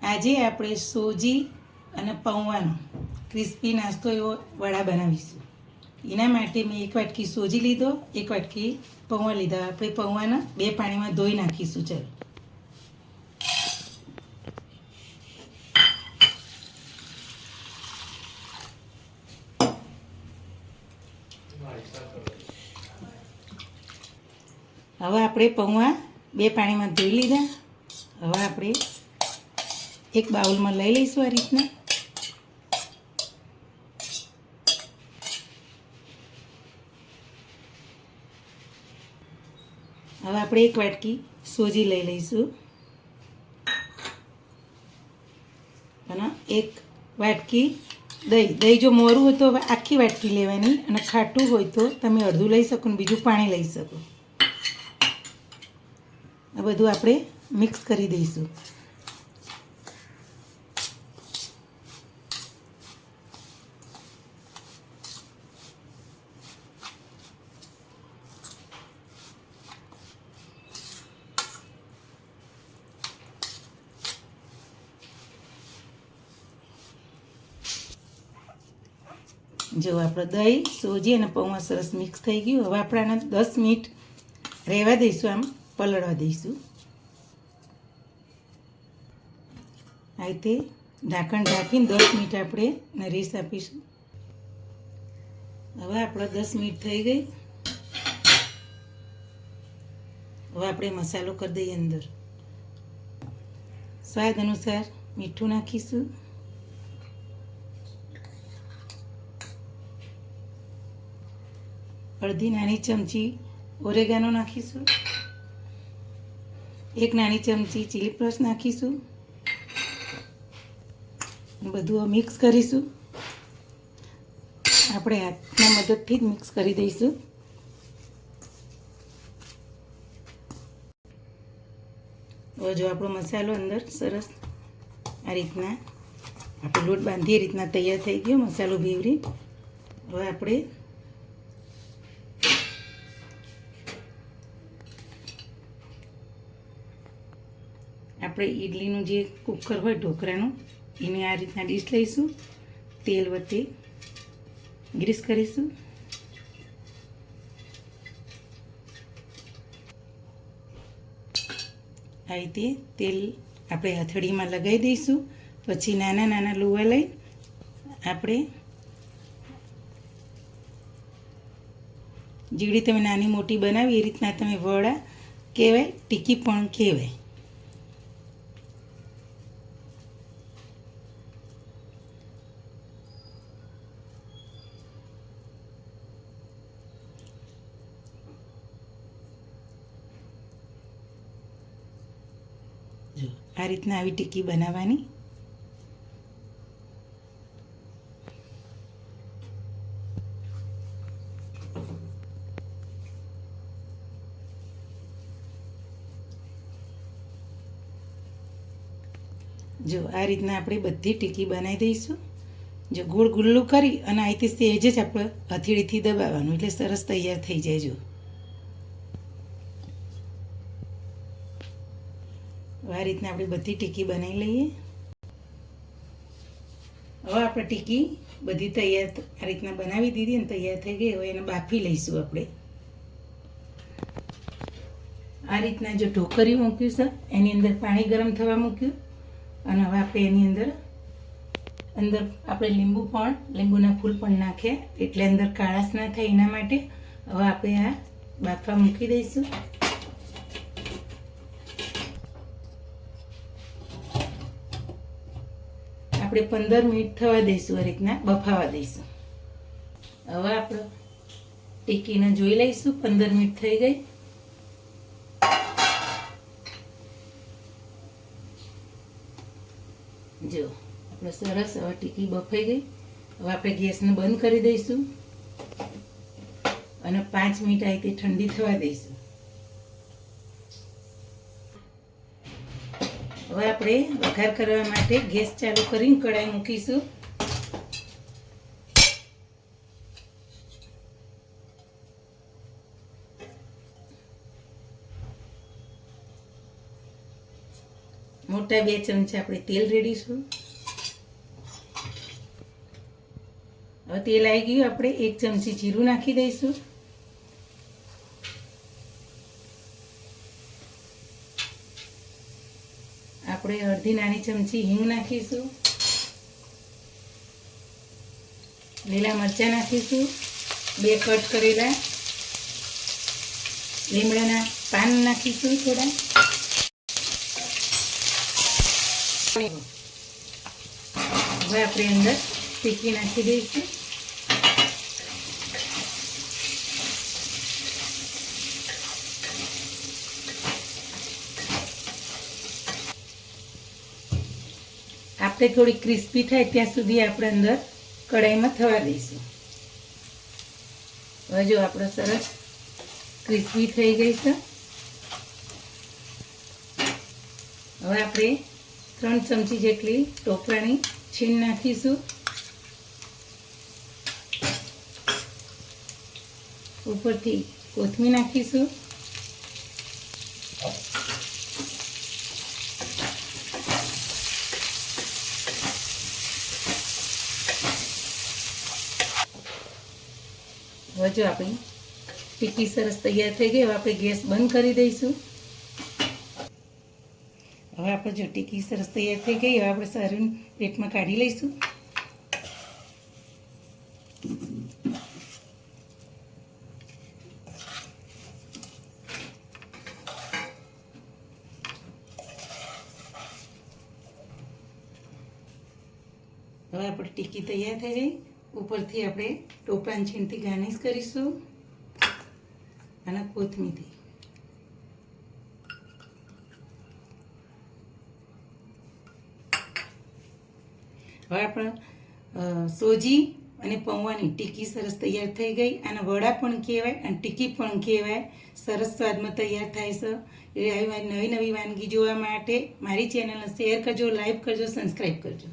આજે આપણે સોજી અને પૌવાનો ક્રિસ્પી નાસ્તો એવો વડા બનાવીશું. એના માટે મેં એક વાટકી સોજી લીધો, એક વાટકી પૌવા લીધા. આપણે પૌવાના 2 પાણીમાં ધોઈ નાખીશું. ચાલો હવે આપણે પૌવા 2 પાણીમાં ધોઈ લીધા. હવે આપણે એક બાઉલમાં લઈ લઈશું આ રીતના. હવે આપણે એક વાટકી સોજી લઈ લઈશું અને એક વાટકી દહીં જો મોરું હોય તો આખી વાટકી લેવાની, અને ખાટું હોય તો તમે અડધું લઈ શકો ને બીજું પાણી લઈ શકો. આ બધું આપણે મિક્સ કરી દઈશું. જો આપણે દહીં, સોજી અને પૌવા સરસ મિક્સ થઈ ગયું. હવે આપણે આને 10 મિનિટ રહેવા દઈશું, આમ પલળવા દઈશું. આ રીતે ઢાંકણ ઢાંકીને 10 મિનિટ આપણે રેસ્ટ આપીશું. હવે આપણે 10 મિનિટ થઈ ગઈ. હવે આપણે મસાલો કરી દઈએ અંદર. સ્વાદ અનુસાર મીઠું નાખીશું. અડધી નાની ચમચી ઓરેગાનો નાખીશું. 1 નાની ચમચી ચીલી ફ્લેક્સ નાખીશું. બધું મિક્સ કરીશું. આપણે હાથના મદદથી જ મિક્સ કરી દઈશું. હવે જો આપણો મસાલો અંદર સરસ આ રીતના આપણે લોટ બાંધીએ રીતના તૈયાર થઈ ગયો, મસાલો ભેવરી. હવે આપણે ઈડલીનું જે કુકર હોય ઢોકળાનું, એને આ રીતના ડીશ લઈશું. તેલ વચ્ચે ગ્રીસ કરીશું. આ રીતે તેલ આપણે હથેળીમાં લગાવી દઈશું. પછી નાના નાના લુવા લઈ આપણે જેવી તમે નાની મોટી બનાવી એ રીતના તમે વડા કહેવાય, ટીકી પણ કહેવાય. જો આ રીતના આવી ટીકી બનાવવાની. જો આ રીતના આપણે બધી ટીકી બનાવી દઈશું. જો ગોળ ગુલ્લું કરી અને આ રીતે સહેજ જ આપણે હથેળીથી દબાવવાનું, એટલે સરસ તૈયાર થઈ જાય. જો આ રીતના આપણે બધી ટીકી બનાવી લઈએ. હવે આપણે ટીકી બધી તૈયાર આ રીતના બનાવી દીધી અને તૈયાર થઈ ગઈ. હવે એને બાફી લઈશું. આપણે આ રીતના જો ઢોકળી મૂક્યું છે, એની અંદર પાણી ગરમ થવા મૂક્યું, અને હવે આપણે એની અંદર આપણે લીંબુના ફૂલ પણ નાખ્યા, એટલે અંદર કાળાશ ના થાય એના માટે. હવે આપણે આ બાફવા મૂકી દઈશું. આપણે 15 મિનિટ થવા દઈશું, આ રીતના બફાવા દઈશું. હવે આપણે ટીકીને જોઈ લઈશું. 15 મિનિટ થઈ ગઈ. જો આપણે સરસ હવે ટીકી બફાઈ ગઈ. હવે આપણે ગેસને બંધ કરી દઈશું અને 5 મિનિટ આ રીતે ઠંડી થવા દઈશું. હવે આપણે વઘાર કરવા માટે ગેસ ચાલુ કરીને કઢાઈ મૂકીશું. મોટા 2 ચમચા આપણે તેલ રેડીશું. હવે તેલ આવી ગયું, આપણે 1 ચમચી જીરું નાખી દઈશું. આપણે અડધી નાની ચમચી હિંગ નાખીશું. લીલા મરચાં નાખીશું. 2 કટ કરેલા લીમડાના પાન નાખીશું થોડા. હવે આપણે અંદર તીખી નાખી દઈશું. આપણે થોડી ક્રિસ્પી થાય ત્યાં સુધી આપણે અંદર કઢાઈમાં થવા દઈશું. હવે જો આપણે સરસ ક્રિસ્પી થઈ ગઈ છે. હવે આપણે 3 ચમચી જેટલી ટોપરાની છીણ નાખીશું. ઉપરથી કોથમીર નાખીશું. હવે જો આપણી ટીકી સરસ તૈયાર થઈ ગઈ. હવે આપણે ગેસ બંધ કરી દઈશું. હવે આપણે જો ટીકી સરસ તૈયાર થઈ ગઈ. હવે આપણે સર્વિંગ પ્લેટમાં કાઢી લઈશું. હવે આપણી ટીકી તૈયાર થઈ ગઈ. ઉપરથી આપણે ટોપરાની છીણથી ગાર્નિશ કરીશું અને કોથમીરથી. હવે આપણે સોજી અને પૌવાની ટીકી સરસ તૈયાર થઈ ગઈ. અને વડા પણ કહેવાય અને ટીકી પણ કહેવાય. સરસ સ્વાદમાં તૈયાર થાય છે. એ આવી નવી નવી વાનગી જોવા માટે મારી ચેનલને શેર કરજો, લાઈક કરજો, સબસ્ક્રાઈબ કરજો.